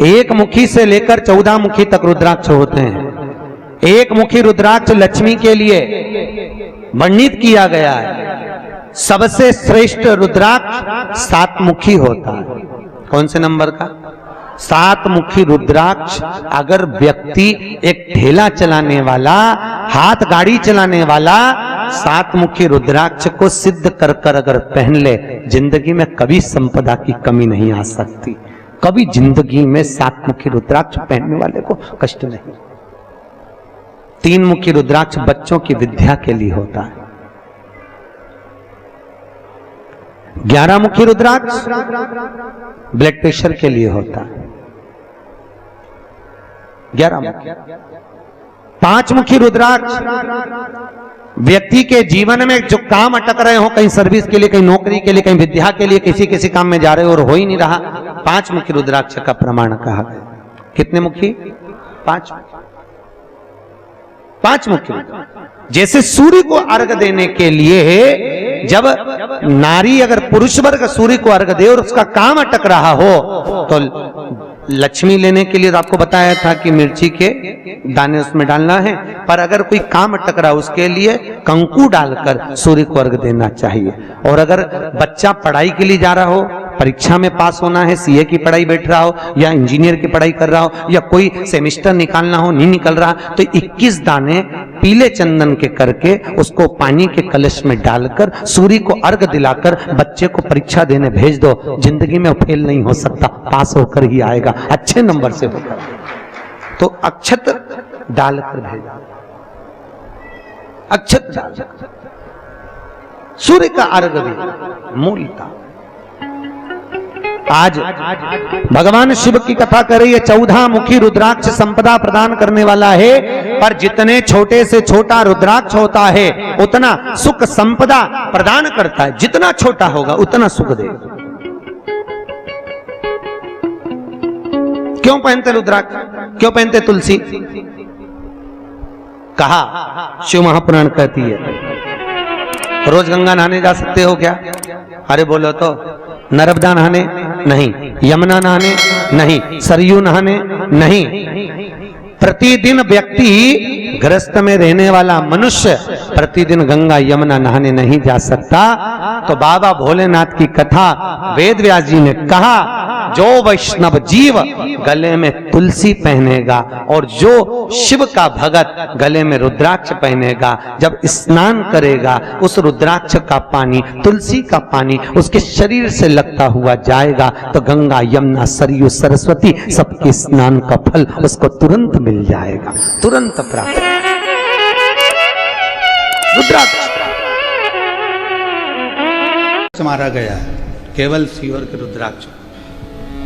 एक मुखी से लेकर 14 मुखी तक रुद्राक्ष होते हैं। एक मुखी रुद्राक्ष लक्ष्मी के लिए वर्णित किया गया है। सबसे श्रेष्ठ रुद्राक्ष 7 मुखी होता है। कौन से नंबर का? 7 मुखी रुद्राक्ष। अगर व्यक्ति एक ठेला चलाने वाला, हाथ गाड़ी चलाने वाला 7 मुखी रुद्राक्ष को सिद्ध कर कर अगर पहन ले, जिंदगी में कभी संपदा की कमी नहीं आ सकती। कभी जिंदगी में 7 मुखी रुद्राक्ष पहनने वाले को कष्ट नहीं। 3 मुखी रुद्राक्ष बच्चों की विद्या के लिए होता है। 11 मुखी रुद्राक्ष ब्लड प्रेशर के लिए होता है। 11 मुखी। 5 मुखी रुद्राक्ष व्यक्ति के जीवन में जो काम अटक रहे हो, कहीं सर्विस के लिए, कहीं नौकरी के लिए, कहीं विद्या के लिए, किसी काम में जा रहे हो और हो ही नहीं रहा, 5 मुखी रुद्राक्ष का प्रमाण कहा गया। कितने मुखी? 5। 5 मुखी। जैसे सूर्य को अर्घ देने के लिए जब नारी अगर पुरुष वर्ग सूर्य को अर्घ दे और उसका काम अटक रहा हो, तो लक्ष्मी लेने के लिए तो आपको बताया था कि मिर्ची के दाने उसमें डालना है, पर अगर कोई काम अटक रहा है उसके लिए कंकु डालकर सूर्य को अर्घ देना चाहिए। और अगर बच्चा पढ़ाई के लिए जा रहा हो, परीक्षा में पास होना है, सीए की पढ़ाई बैठ रहा हो या इंजीनियर की पढ़ाई कर रहा हो या कोई सेमेस्टर निकालना हो, नहीं निकल रहा, तो 21 दाने पीले चंदन के करके उसको पानी के कलश में डालकर सूर्य को अर्घ दिलाकर बच्चे को परीक्षा देने भेज दो। जिंदगी में फेल नहीं हो सकता, पास होकर ही आएगा, अच्छे नंबर से होकर। तो अक्षत डालकर भेजा, अक्षत डालकर सूर्य का अर्घ भी मूल का। आज भगवान शिव की कथा कर रही है। 14 मुखी रुद्राक्ष संपदा प्रदान करने वाला है, पर जितने छोटे से छोटा रुद्राक्ष होता है उतना सुख संपदा प्रदान करता है। जितना छोटा होगा उतना सुख देगा। क्यों पहनते रुद्राक्ष? क्यों पहनते तुलसी? कहा शिव महापुराण कहती है। रोज गंगा नहाने जा सकते हो क्या? अरे बोलो तो। नर्मदा नहाने नहीं, यमुना नहाने नहीं, सरयू नहाने नहीं। प्रतिदिन व्यक्ति गृहस्थ में रहने वाला मनुष्य प्रतिदिन गंगा यमुना नहाने नहीं जा सकता। तो बाबा भोलेनाथ की कथा वेद व्यास जी ने कहा, जो वैष्णव जीव गले में तुलसी पहनेगा और जो शिव का भगत गले में रुद्राक्ष पहनेगा, जब स्नान करेगा उस रुद्राक्ष का पानी, तुलसी का पानी उसके शरीर से लगता हुआ जाएगा, तो गंगा यमुना सरयू सरस्वती सबके स्नान का फल उसको तुरंत मिल जाएगा, तुरंत प्राप्त। रुद्राक्ष मारा गया है केवल सीवर के रुद्राक्ष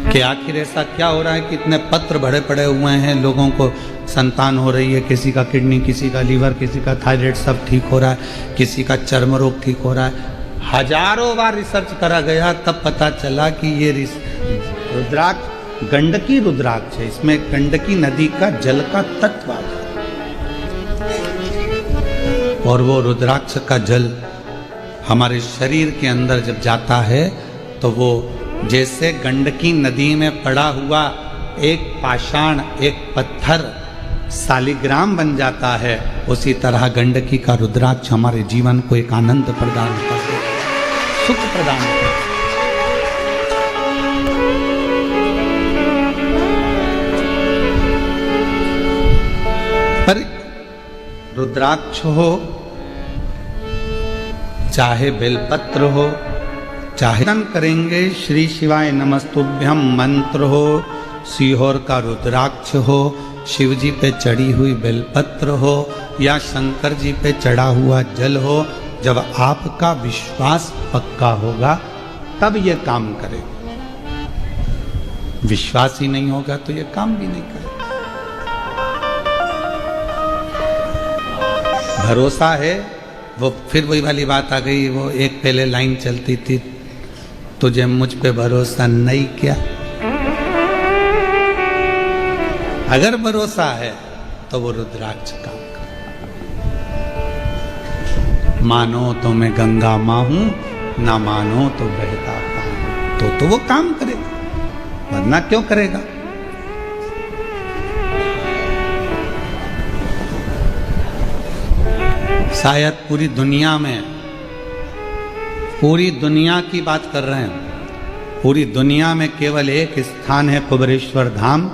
कि आखिर ऐसा क्या हो रहा है कि इतने पत्र भरे पड़े हुए हैं, लोगों को संतान हो रही है, किसी का किडनी, किसी का लीवर, किसी का थायराइड सब ठीक हो रहा है, किसी का चर्म रोग ठीक हो रहा है। हजारों बार रिसर्च करा गया, तब पता चला कि ये रुद्राक्ष गंडकी रुद्राक्ष है। इसमें गंडकी नदी का जल का तत्व है और वो रुद्राक्ष का जल हमारे शरीर के अंदर जब जाता है तो वो जैसे गंडकी नदी में पड़ा हुआ एक पाषाण, एक पत्थर सालिग्राम बन जाता है, उसी तरह गंडकी का रुद्राक्ष हमारे जीवन को एक आनंद प्रदान करता है, सुख प्रदान करता है। पर रुद्राक्ष हो चाहे बेलपत्र हो, चाहे करेंगे श्री शिवाय नमस्तुभ्यम मंत्र हो, सीहोर का रुद्राक्ष हो, शिव जी पे चढ़ी हुई बेलपत्र हो या शंकर जी पे चढ़ा हुआ जल हो, जब आपका विश्वास पक्का होगा तब ये काम करेगा। विश्वास ही नहीं होगा तो ये काम भी नहीं करेगा। भरोसा है, वो फिर वही वाली बात आ गई, वो एक पहले लाइन चलती थी, तुझे मुझ पे भरोसा नहीं क्या? अगर भरोसा है तो वो रुद्राक्ष काम कर। मानो तो मैं गंगा माँ हूं, ना मानो तो बहता पानी, तो वो काम करेगा, वरना क्यों करेगा? शायद पूरी दुनिया की बात कर रहे हैं, पूरी दुनिया में केवल एक स्थान है कुबेरेश्वर धाम,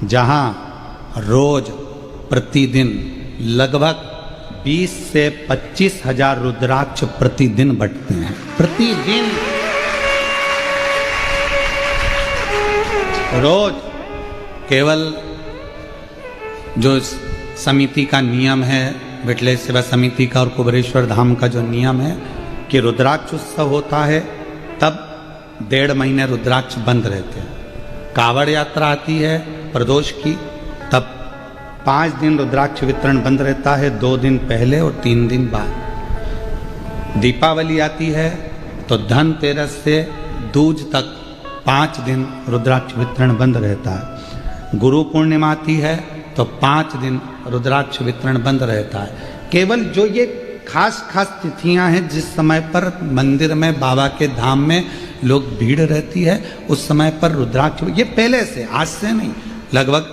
जहां रोज प्रतिदिन लगभग 20 से 25 हजार रुद्राक्ष प्रतिदिन बंटते हैं। प्रतिदिन रोज। केवल जो समिति का नियम है, विठलेश्वर सेवा समिति का और कुबेरेश्वर धाम का जो नियम है कि रुद्राक्ष उत्सव होता है तब 1.5 महीने रुद्राक्ष बंद रहते हैं। कावड़ यात्रा आती है प्रदोष की, तब 5 दिन रुद्राक्ष वितरण बंद रहता है, 2 दिन पहले और 3 दिन बाद। दीपावली आती है तो धनतेरस से दूज तक 5 दिन रुद्राक्ष वितरण बंद रहता है। गुरु पूर्णिमा आती है तो 5 दिन रुद्राक्ष वितरण बंद रहता है। केवल जो ये खास खास तिथियां हैं जिस समय पर मंदिर में बाबा के धाम में लोग भीड़ रहती है, उस समय पर रुद्राक्ष, ये पहले से, आज से नहीं, लगभग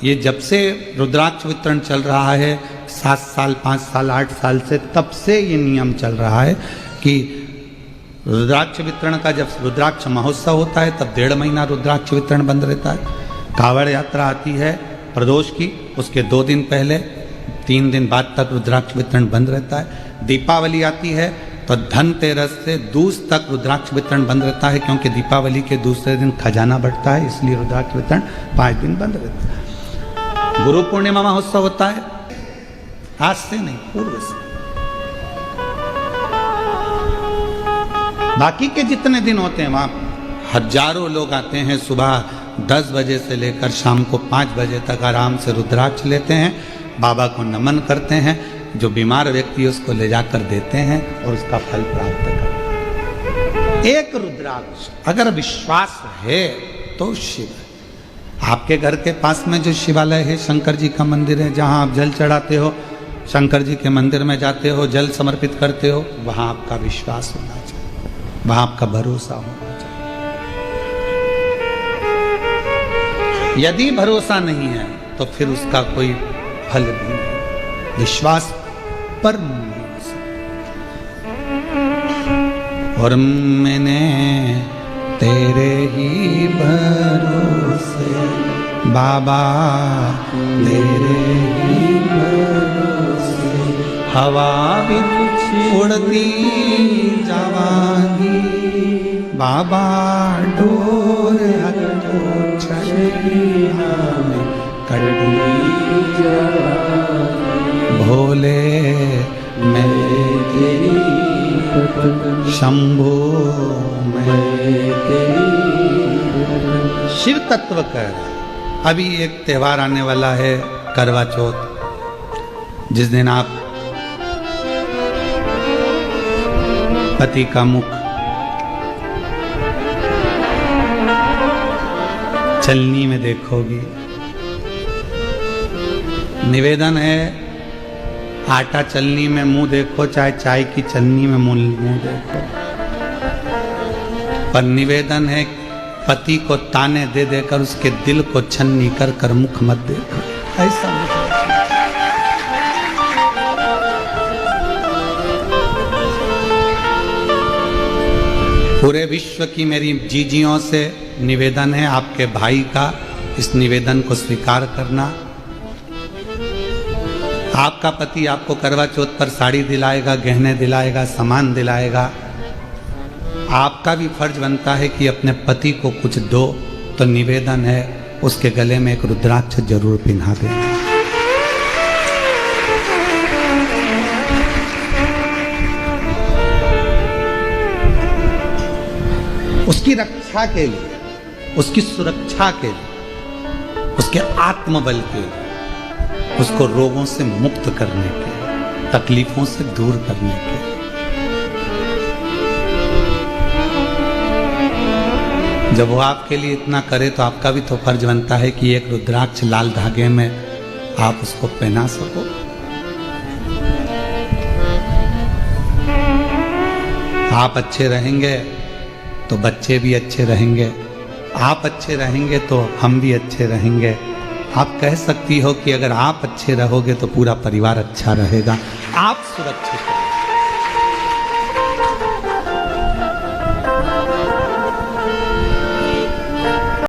ये जब से रुद्राक्ष वितरण चल रहा है 7 साल 5 साल 8 साल से, तब से ये नियम चल रहा है कि रुद्राक्ष वितरण का, जब रुद्राक्ष महोत्सव होता है तब 1.5 महीना रुद्राक्ष वितरण बंद रहता है। कावड़ यात्रा आती है प्रदोष की, उसके 2 दिन पहले 3 दिन बाद तक रुद्राक्ष वितरण बंद रहता है। दीपावली आती है तो धनतेरस से दूज तक रुद्राक्ष वितरण बंद रहता है, क्योंकि दीपावली के दूसरे दिन खजाना बढ़ता है, इसलिए रुद्राक्ष वितरण 5 दिन बंद रहता है। गुरु पूर्णिमा महोत्सव होता है, आज से नहीं, पूर्व से। बाकी के जितने दिन होते हैं वहां हजारों लोग आते हैं, सुबह 10 बजे से लेकर शाम को 5 बजे तक आराम से रुद्राक्ष लेते हैं, बाबा को नमन करते हैं, जो बीमार व्यक्ति है उसको ले जाकर देते हैं और उसका फल प्राप्त करते हैं। एक रुद्राक्ष अगर विश्वास है तो शिव है। आपके घर के पास में जो शिवालय है, शंकर जी का मंदिर है, जहां आप जल चढ़ाते हो, शंकर जी के मंदिर में जाते हो, जल समर्पित करते हो, वहां आपका विश्वास होना चाहिए, वहां आपका भरोसा होना चाहिए। यदि भरोसा नहीं है तो फिर उसका कोई फल भी नहीं। विश्वास पर और मैंने तेरे ही भरोसे बाबा, तेरे ही भरोसे हवा भी उड़ती जावागी, बाबा डोर हटो छड़िया में कटी भोले मैं तेरी शंभो मैं तेरी। शिव तत्व कर। अभी एक त्योहार आने वाला है, करवा चौथ, जिस दिन आप पति का मुख चलनी में देखोगी। निवेदन है, आटा चलनी में मुंह देखो, चाहे चाय की चलनी में मुंह देखो, पर निवेदन है पति को ताने दे देकर उसके दिल को छन्नी कर कर मुख मत देखो। ऐसा पूरे विश्व की मेरी जीजियों से निवेदन है, आपके भाई का इस निवेदन को स्वीकार करना। आपका पति आपको करवा चौथ पर साड़ी दिलाएगा, गहने दिलाएगा, सामान दिलाएगा, आपका भी फर्ज बनता है कि अपने पति को कुछ दो। तो निवेदन है उसके गले में एक रुद्राक्ष जरूर पिन्हा देना। उसकी रक्षा के लिए, उसकी सुरक्षा के लिए, उसके आत्मबल के लिए, उसको रोगों से मुक्त करने के, तकलीफों से दूर करने के। जब वो आपके लिए इतना करे तो आपका भी तो फर्ज बनता है कि एक रुद्राक्ष लाल धागे में आप उसको पहना सको। आप अच्छे रहेंगे तो बच्चे भी अच्छे रहेंगे, आप अच्छे रहेंगे तो हम भी अच्छे रहेंगे, आप कह सकती हो कि अगर आप अच्छे रहोगे तो पूरा परिवार अच्छा रहेगा, आप सुरक्षित रहोगे।